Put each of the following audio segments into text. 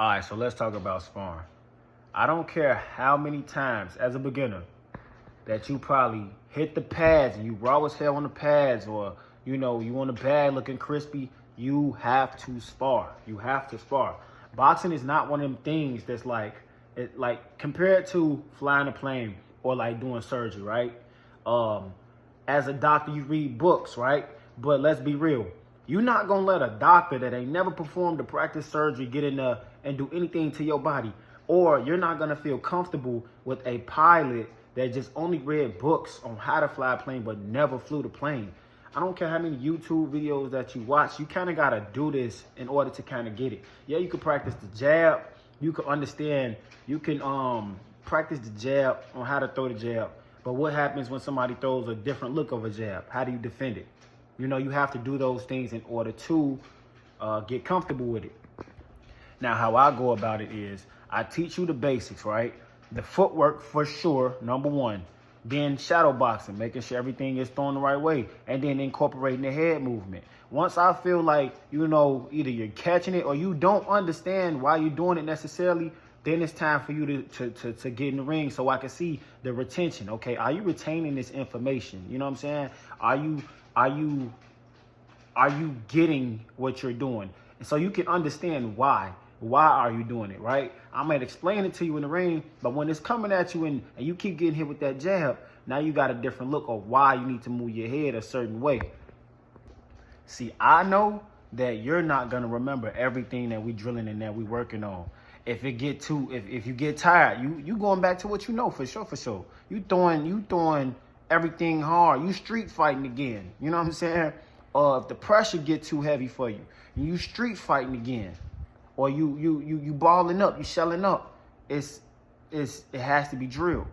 All right, so let's talk about sparring. I don't care how many times as a beginner that you probably hit the pads and you raw as hell on the pads, or you on the bag looking crispy. You have to spar. You have to spar. Boxing is not one of them things that's like compared to flying a plane or like doing surgery, right? As a doctor, you read books, right? But let's be real. You're not gonna let a doctor that ain't never performed a practice surgery get in there and do anything to your body. Or you're not gonna feel comfortable with a pilot that just only read books on how to fly a plane but never flew the plane. I don't care how many YouTube videos that you watch, you kind of gotta do this in order to kind of get it. Yeah, you can practice the jab, you can understand, you can practice the jab on how to throw the jab. But what happens when somebody throws a different look of a jab? How do you defend it? You have to do those things in order to get comfortable with it. Now, how I go about it is I teach you the basics, right? The footwork for sure, number one. Then shadow boxing, making sure everything is thrown the right way. And then incorporating the head movement. Once I feel like, either you're catching it or you don't understand why you're doing it necessarily, then it's time for you to get in the ring so I can see the retention. Okay, are you retaining this information? You know what I'm saying? Are you getting what you're doing? And so you can understand why. Why are you doing it, right? I might explain it to you in the ring, but when it's coming at you and you keep getting hit with that jab, now you got a different look of why you need to move your head a certain way. See, I know that you're not gonna remember everything that we drilling and that we working on. If you get tired, you going back to what you know for sure. You throwing everything hard. You street fighting again. You know what I'm saying? If the pressure get too heavy for you, you street fighting again. Or you balling up, you shelling up. It has to be drilled.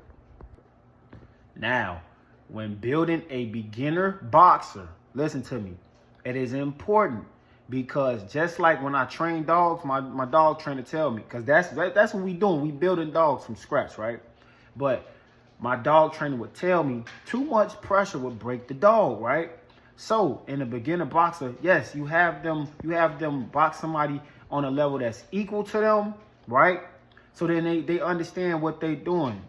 Now, when building a beginner boxer, listen to me. It is important because just like when I train dogs, my dog trainer tell me, because that's what we doing. We building dogs from scratch, right? But my dog trainer would tell me too much pressure would break the dog, right? So in a beginner boxer, yes, you have them box somebody on a level that's equal to them, right? So then they understand what they doing,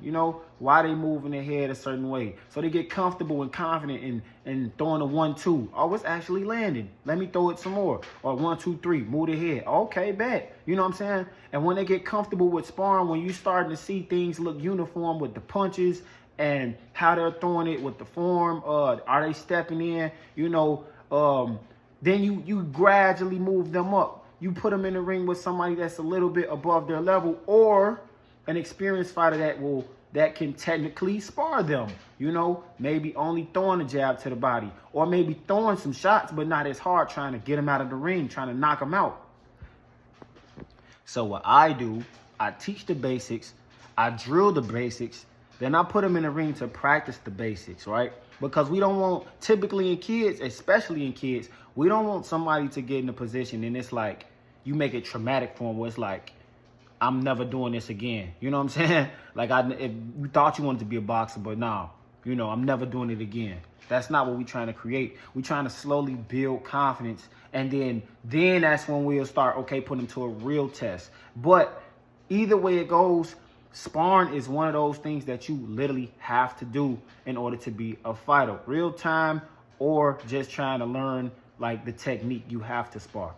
why they moving their head a certain way. So they get comfortable and confident in throwing a 1-2. Oh, it's actually landing. Let me throw it some more. Or 1-2-3, move the head. Okay, bet. You know what I'm saying? And when they get comfortable with sparring, when you starting to see things look uniform with the punches and how they're throwing it with the form, are they stepping in, then you gradually move them up. You put them in the ring with somebody that's a little bit above their level, or an experienced fighter that can technically spar them. Maybe only throwing a jab to the body, or maybe throwing some shots, but not as hard, trying to get them out of the ring, trying to knock them out. So what I do, I teach the basics, I drill the basics, then I put them in the ring to practice the basics, right? Because we don't want, typically in kids, especially in kids, we don't want somebody to get in a position and it's like, you make it traumatic for them where it's like, I'm never doing this again. You know what I'm saying? Like, if you thought you wanted to be a boxer, but no, I'm never doing it again. That's not what we're trying to create. We're trying to slowly build confidence. And then that's when we'll start, putting them to a real test. But either way it goes, sparring is one of those things that you literally have to do in order to be a fighter. Real time or just trying to learn like the technique, you have to spar.